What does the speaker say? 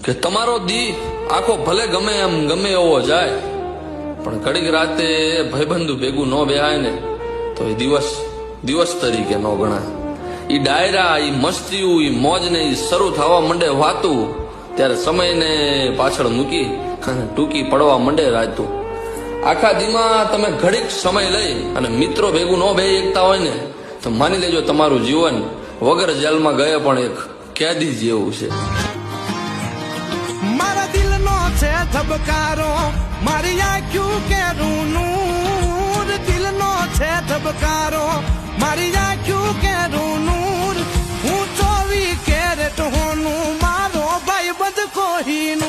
કે તમારો દી આખો ભલે ગમે એમ ગમે એવો જાય, પણ ઘડીક રાતે ભાઈબંધુ ભેગું ન બેહાય ને તો એ દિવસ તરીકે ન ગણાય. ઈ ડાયરા, ઈ મસ્તીયું, ઈ મોજ ને ઈ શરૂ થવા માંડે વાતું, ત્યારે સમયને પાછળ મૂકી ટૂંકી પડવા માંડે રાતું. આખા દીમાં તમે ઘડીક સમય લઈ અને મિત્રો ભેગું ન બે એકતા હોય ને તો માની લેજો તમારું જીવન વગર જેલમાં ગયે પણ એક કેદી જેવું છે. મારા દિલનો છે ધબકારો, મારી આંખ્યું કેરું નૂર. દિલનો છે ધબકારો, મારી આંખ્યું કેરું નૂર. હું 24 કેરેટ હોનું, મારો ભાઈ બંધ કોહિનૂર.